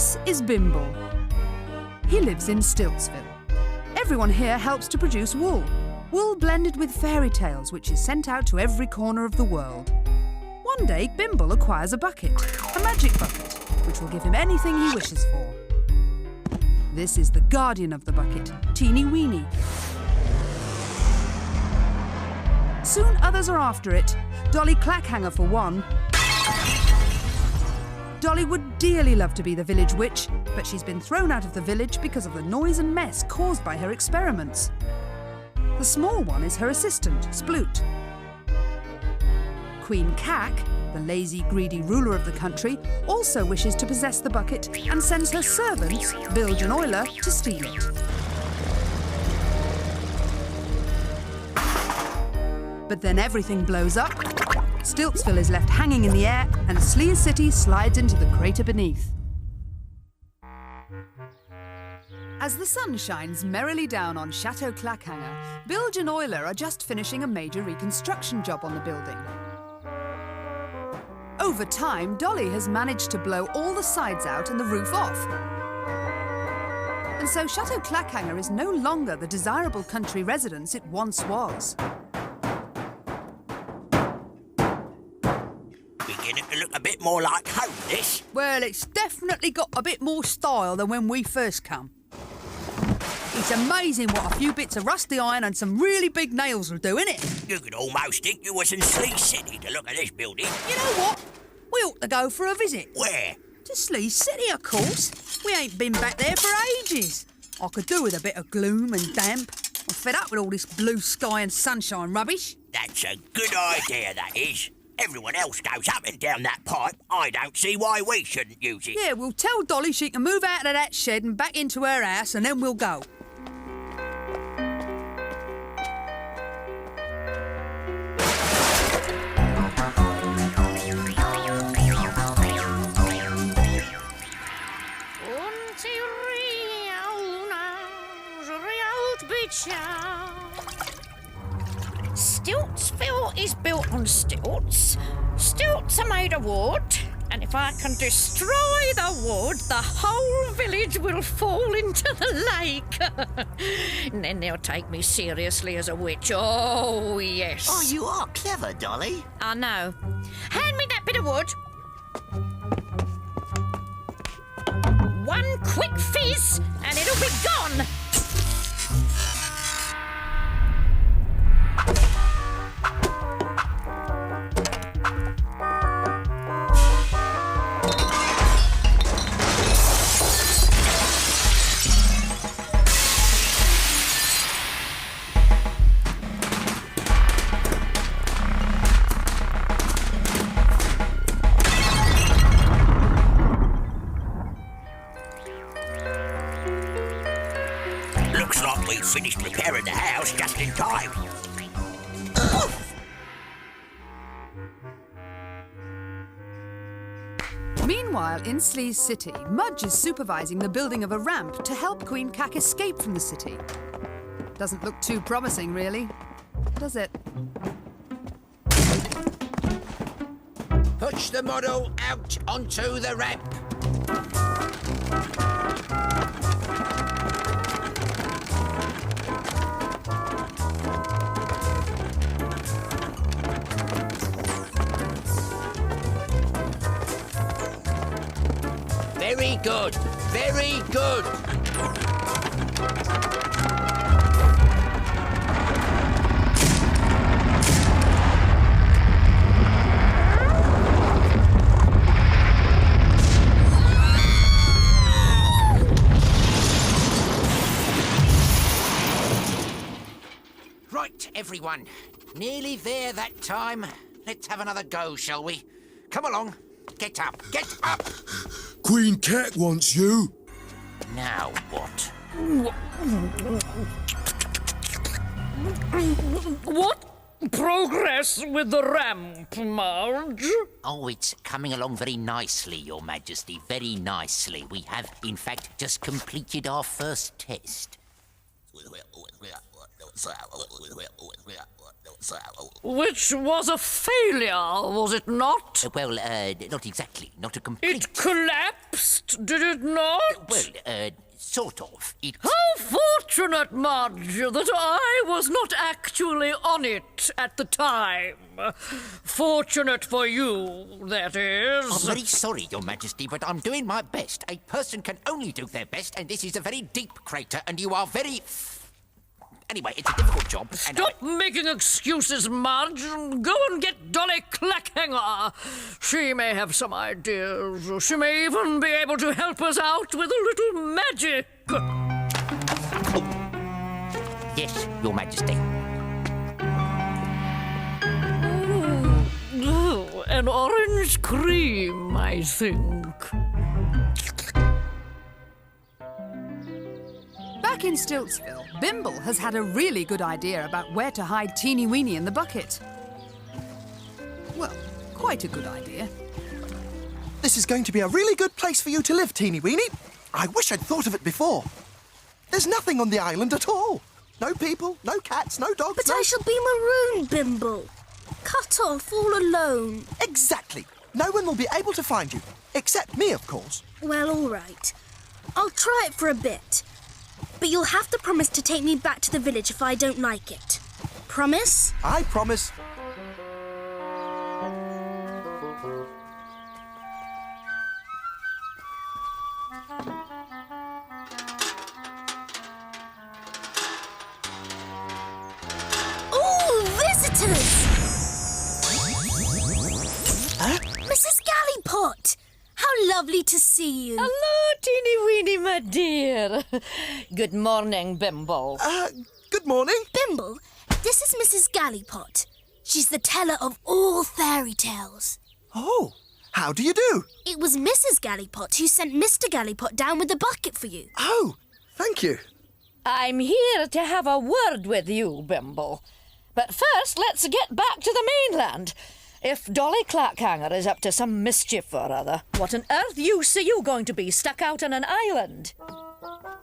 This is Bimble. He lives in Stiltsville. Everyone here helps to produce wool. Wool blended with fairy tales, which is sent out to every corner of the world. One day, Bimble acquires a bucket, a magic bucket, which will give him anything he wishes for. This is the guardian of the bucket, Teeny Weeny. Soon others are after it. Dolly Clackhanger for one. Dolly would dearly love to be the village witch, but she's been thrown out of the village because of the noise and mess caused by her experiments. The small one is her assistant, Sploot. Queen Cack, the lazy, greedy ruler of the country, also wishes to possess the bucket and sends her servants, Bilge and Oiler, to steal it. But then everything blows up. Stiltsville is left hanging in the air and Sleaze City slides into the crater beneath. As the sun shines merrily down on Chateau Clackhanger, Bilge and Oiler are just finishing a major reconstruction job on the building. Over time, Dolly has managed to blow all the sides out and the roof off. And so Chateau Clackhanger is no longer the desirable country residence it once was. Beginning to look a bit more like home, this. Well, it's definitely got a bit more style than when we first come. It's amazing what a few bits of rusty iron and some really big nails will do, innit? You could almost think you was in Sleaze City to look at this building. You know what? We ought to go for a visit. Where? To Sleaze City, of course. We ain't been back there for ages. I could do with a bit of gloom and damp. I'm fed up with all this blue sky and sunshine rubbish. That's a good idea, that is. Everyone else goes up and down that pipe. I don't see why we shouldn't use it. Yeah, we'll tell Dolly she can move out of that shed and back into her house, and then we'll go. Stiltsville is built on stilts. Stilts are made of wood, and if I can destroy the wood, the whole village will fall into the lake. And then they'll take me seriously as a witch. Oh, yes. Oh, you are clever, Dolly. I know. Hand me that bit of wood. One quick fizz, and it'll be gone. Looks like we finished repairing the house just in time. Meanwhile, in Sleaze City, Mudge is supervising the building of a ramp to help Queen Cack escape from the city. Doesn't look too promising, really, does it? Push the model out onto the ramp. Very good. Very good. Right, everyone. Nearly there that time. Let's have another go, shall we? Come along. Get up. Get up. Queen Cat wants you. Now what? What progress with the ramp, Marge? Oh, it's coming along very nicely, Your Majesty, very nicely. We have, in fact, just completed our first test. Which was a failure, was it not? Well, not exactly. Not a complete... It collapsed, did it not? Well, sort of. It... How fortunate, Mudge, that I was not actually on it at the time. Fortunate for you, that is. I'm very sorry, Your Majesty, but I'm doing my best. A person can only do their best, and this is a very deep crater, and you are very... Anyway, it's a difficult job, and Stop making excuses, Mudge. Go and get Dolly Clackhanger. She may have some ideas. She may even be able to help us out with a little magic. Yes, Your Majesty. An orange cream, I think. Back in Stiltsville, Bimble has had a really good idea about where to hide Teeny Weeny in the bucket. Well, quite a good idea. This is going to be a really good place for you to live, Teeny Weeny. I wish I'd thought of it before. There's nothing on the island at all. No people, no cats, no dogs. But I shall be marooned, Bimble. Cut off, all alone. Exactly. No one will be able to find you. Except me, of course. Well, all right. I'll try it for a bit. But you'll have to promise to take me back to the village if I don't like it. Promise? I promise. Ooh, visitors! Huh? Mrs. Gallipot! How lovely to see you. Hello, Teeny Weeny, my dear. Good morning, Bimble. Good morning. Bimble, this is Mrs. Gallipot. She's the teller of all fairy tales. Oh, how do you do? It was Mrs. Gallipot who sent Mr. Gallipot down with the bucket for you. Oh, thank you. I'm here to have a word with you, Bimble. But first, let's get back to the mainland. If Dolly Clackhanger is up to some mischief or other, what on earth use are you going to be stuck out on an island?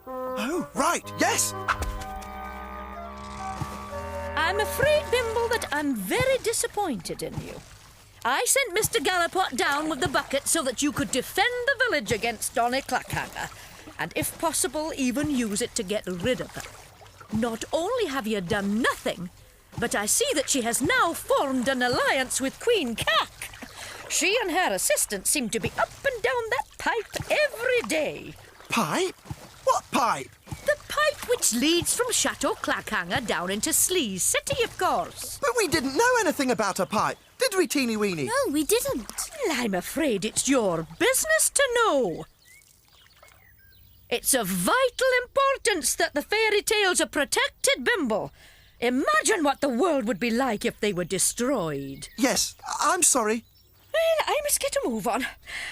Oh, right, yes. I'm afraid, Bimble, that I'm very disappointed in you. I sent Mr. Gallipot down with the bucket so that you could defend the village against Dolly Clackhanger, and if possible, even use it to get rid of her. Not only have you done nothing, but I see that she has now formed an alliance with Queen Cack. She and her assistant seem to be up and down that pipe every day. Pipe? What pipe? The pipe which leads from Chateau Clackhanger down into Sleaze City, of course. But we didn't know anything about a pipe, did we, Teeny Weeny? No, we didn't. Well, I'm afraid it's your business to know. It's of vital importance that the fairy tales are protected, Bimble. Imagine what the world would be like if they were destroyed. Yes, I'm sorry. Well, I must get a move on.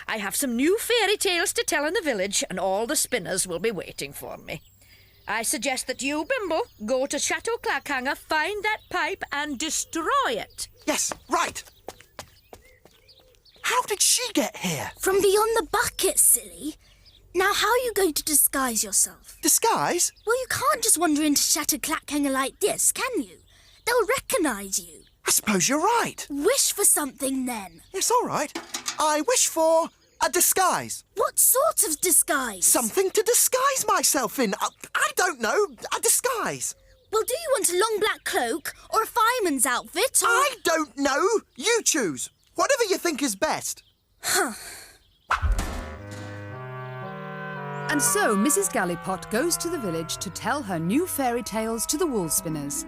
I have some new fairy tales to tell in the village, and all the spinners will be waiting for me. I suggest that you, Bimble, go to Chateau Clackhanger, find that pipe, and destroy it. Yes, right. How did she get here? From beyond the bucket, silly. Now, how are you going to disguise yourself? Disguise? Well, you can't just wander into Chateau Clackhanger like this, can you? They'll recognise you. I suppose you're right. Wish for something, then. Yes, all right. I wish for a disguise. What sort of disguise? Something to disguise myself in. I don't know. A disguise. Well, do you want a long black cloak or a fireman's outfit or... I don't know. You choose. Whatever you think is best. Huh. And so Mrs. Gallipot goes to the village to tell her new fairy tales to the wool spinners.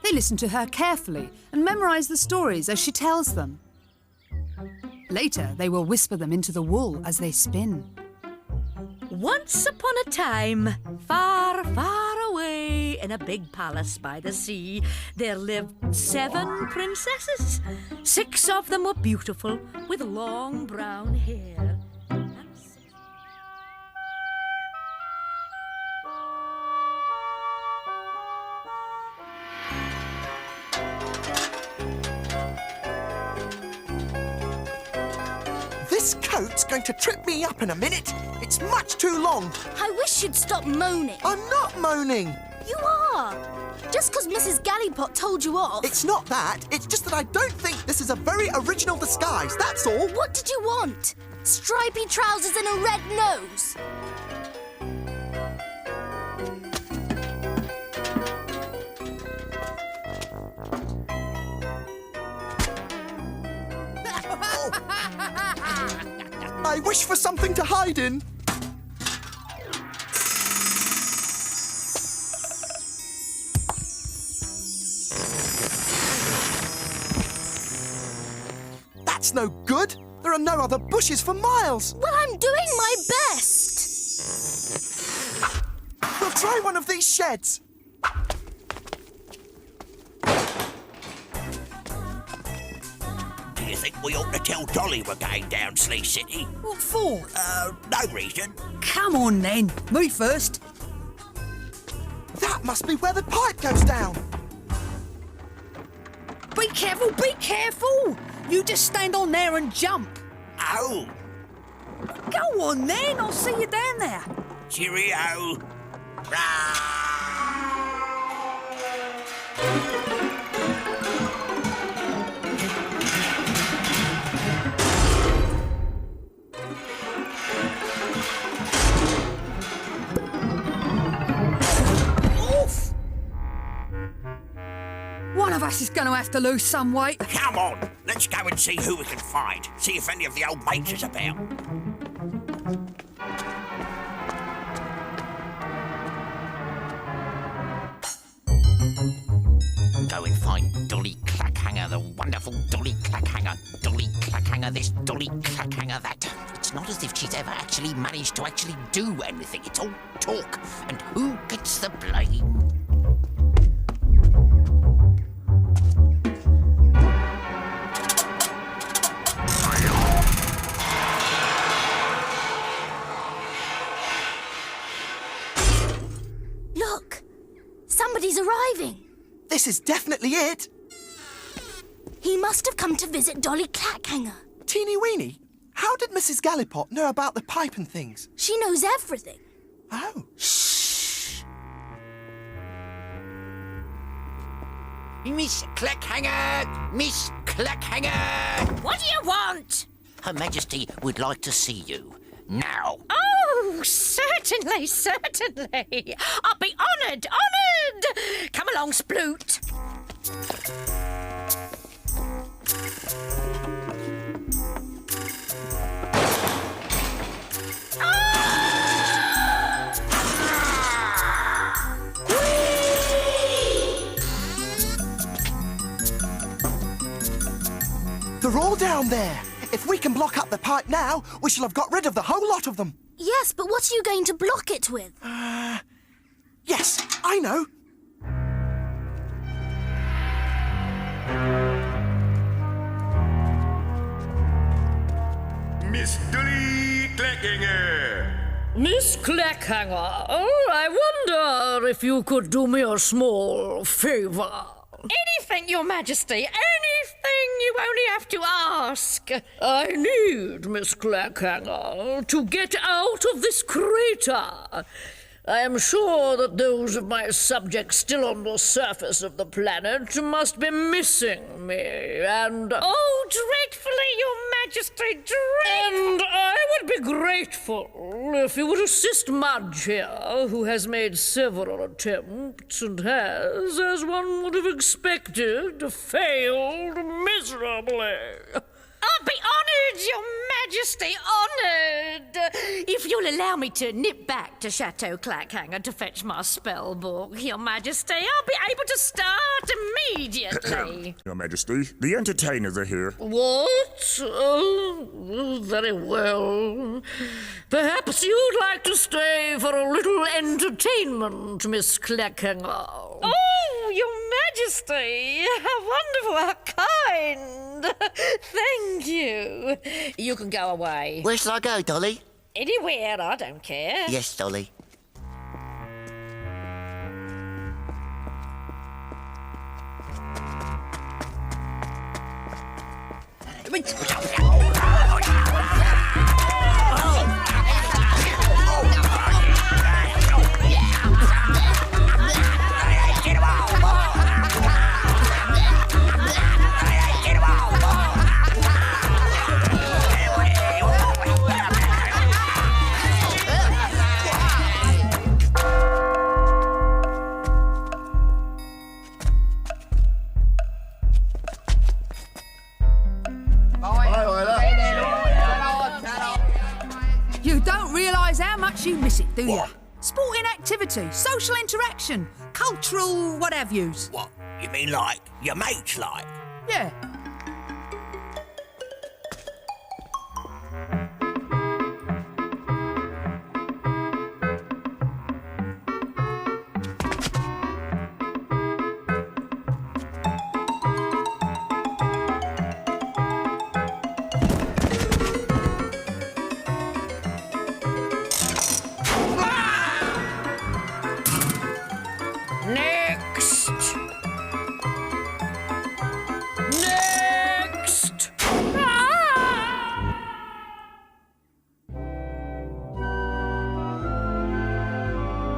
They listen to her carefully and memorise the stories as she tells them. Later, they will whisper them into the wool as they spin. Once upon a time, far, far away, in a big palace by the sea, there lived 7 princesses. 6 of them were beautiful, with long brown hair. This coat's going to trip me up in a minute. It's much too long. I wish you'd stop moaning. I'm not moaning. You are. are. Just because Mrs. Gallipot told you off. It's not that. It's just that I don't think this is a very original disguise, that's all. What did you want? Stripy trousers and a red nose? I wish for something to hide in. That's no good. There are no other bushes for miles. Well, I'm doing my best. We'll try one of these sheds. Do you think we ought to tell Dolly we're going down Sleaze City? What for? No reason. Come on then, me first. That must be where the pipe goes down. Be careful, be careful! You just stand on there and jump. Oh, Go on then, I'll see you down there. cheerio. Oof! One of us is going to have to lose some weight. Come on, let's go and see who we can find. See if any of the old mates is about. Go and find Dolly Clackhanger, the wonderful Dolly Clackhanger. Dolly Clackhanger this, Dolly Clackhanger that. It's not as if she's ever actually managed to actually do anything. It's all talk. And who gets the blame? Look, somebody's arriving. This is definitely it. He must have come to visit Dolly Clackhanger. Teeny weeny, how did Mrs. Gallipot know about the pipe and things? She knows everything. Oh. Miss Clackhanger! Miss Clackhanger! What do you want? Her Majesty would like to see you. Now. Oh, certainly, certainly. I'll be honoured, honoured. Come along, Sploot. They're all down there. If we can block up the pipe now, we shall have got rid of the whole lot of them. Yes, but what are you going to block it with? Yes, I know. Miss Dolly Clackhanger. Miss Clackhanger, oh, I wonder if you could do me a small favour. Anything, Your Majesty, anything you only have to ask. I need Miss Clackhanger to get out of this crater. I am sure that those of my subjects still on the surface of the planet must be missing me, and... Oh, dreadfully, Your Majesty, dreadfully! And I would be grateful if you would assist Mudge here, who has made several attempts and has, as one would have expected, failed miserably. I'll be honoured, Your Majesty, honoured. If you'll allow me to nip back to Chateau Clackhanger to fetch my spell book, Your Majesty, I'll be able to start immediately. Your Majesty, the entertainers are here. What? Oh, very well. Perhaps you'd like to stay for a little entertainment, Miss Clackhanger. Oh, Your Majesty, how wonderful, how kind. Thank you. You can go away. Where shall I go, Dolly? Anywhere, I don't care. Yes, Dolly. guess you miss it, do you? What? Sporting activity, social interaction, cultural what-have-yous. What? You mean like your mates like? Yeah. Next! Next! Ah!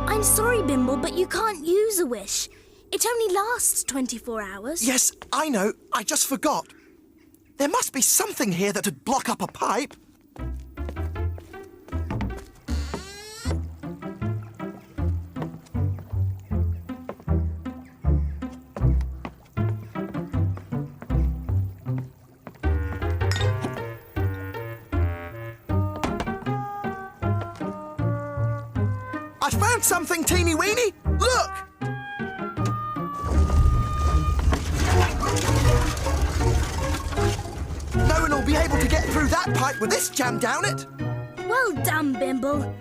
I'm sorry, Bimble, but you can't use a wish. It only lasts 24 hours. Yes, I know. I just forgot. There must be something here that'd block up a pipe. I found something, Teeny Weeny! Look! No one will be able to get through that pipe with this jam down it. Well done, Bimble.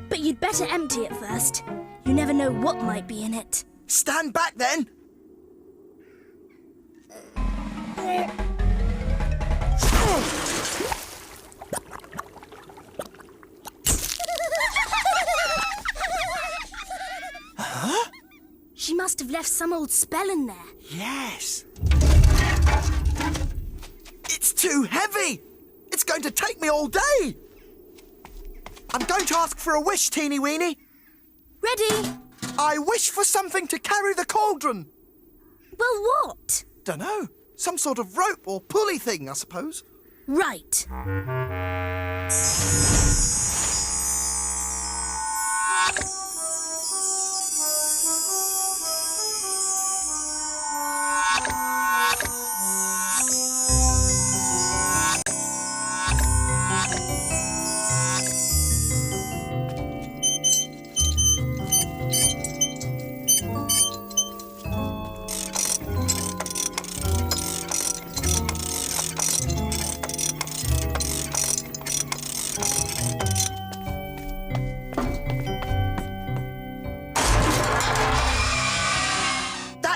But you'd better empty it first. You never know what might be in it. Stand back then. She must have left some old spell in there. Yes. It's too heavy. It's going to take me all day. I'm going to ask for a wish, Teeny Weeny. Ready? I wish for something to carry the cauldron. Well, what? Dunno. Some sort of rope or pulley thing, I suppose. Right.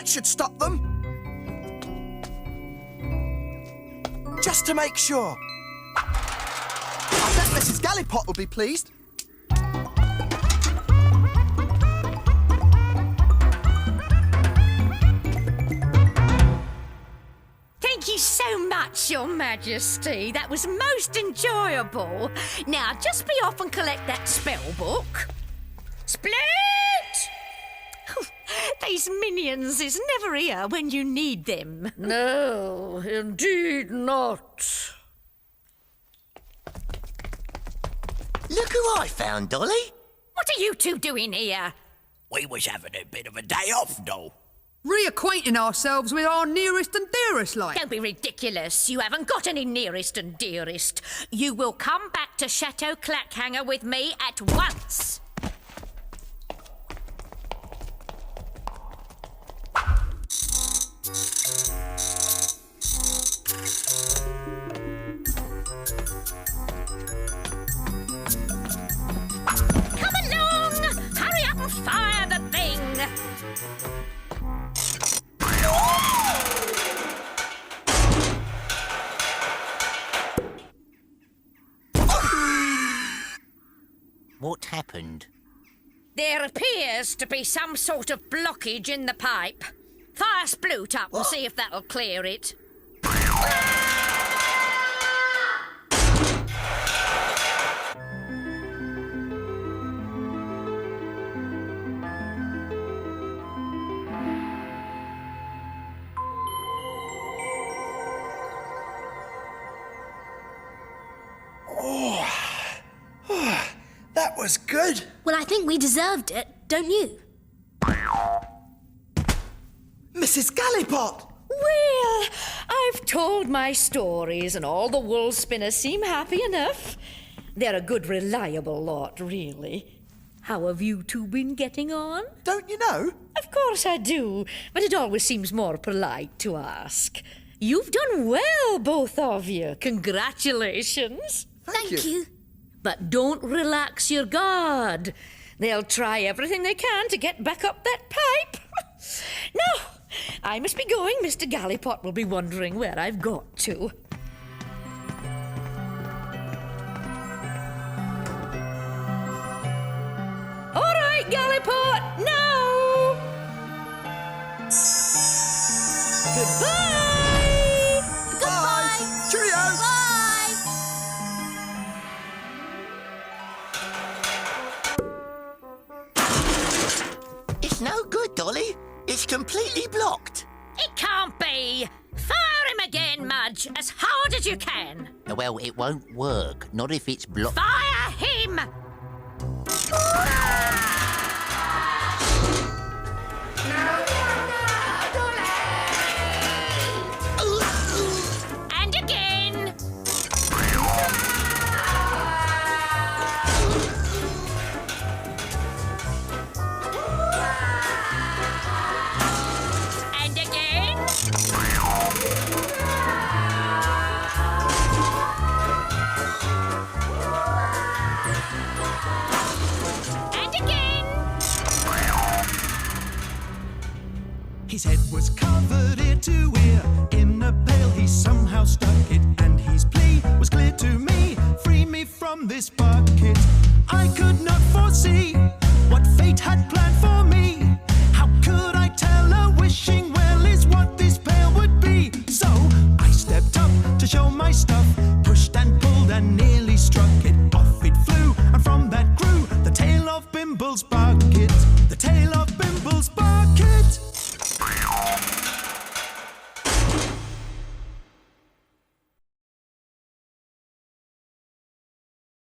Should stop them. Just to make sure. I bet Mrs. Gallipot will be pleased. Thank you so much, Your Majesty. That was most enjoyable. Now, just be off and collect that spell book. Split! These minions is never here when you need them. No, indeed not. Look who I found, Dolly. What are you two doing here? We was having a bit of a day off, Doll. Reacquainting ourselves with our nearest and dearest, like. Don't be ridiculous. You haven't got any nearest and dearest. You will come back to Chateau Clackhanger with me at once. Come along! Hurry up and fire the thing! What happened? There appears to be some sort of blockage in the pipe. Fire Sploot up and see if that'll clear it. That was good. Well, I think we deserved it, don't you? Mrs. Gallipot! Well, I've told my stories and all the wool spinners seem happy enough. They're a good, reliable lot, really. How have you two been getting on? Don't you know? Of course I do, but it always seems more polite to ask. You've done well, both of you. Congratulations. Thank you. But don't relax your guard. They'll try everything they can to get back up that pipe. Now, I must be going. Mr. Gallipot will be wondering where I've got to. All right, Gallipot, now! Goodbye! Goodbye. Cheerio! Bye. It's no good, Dolly. It's completely blocked. It can't be! Fire him again, Mudge, as hard as you can! Well, it won't work. Not if it's blocked. Fire him! And again! And again! And again! His head was covered ear to ear. In a pail he somehow stuck it, and his plea was clear to me. Free me from this bug.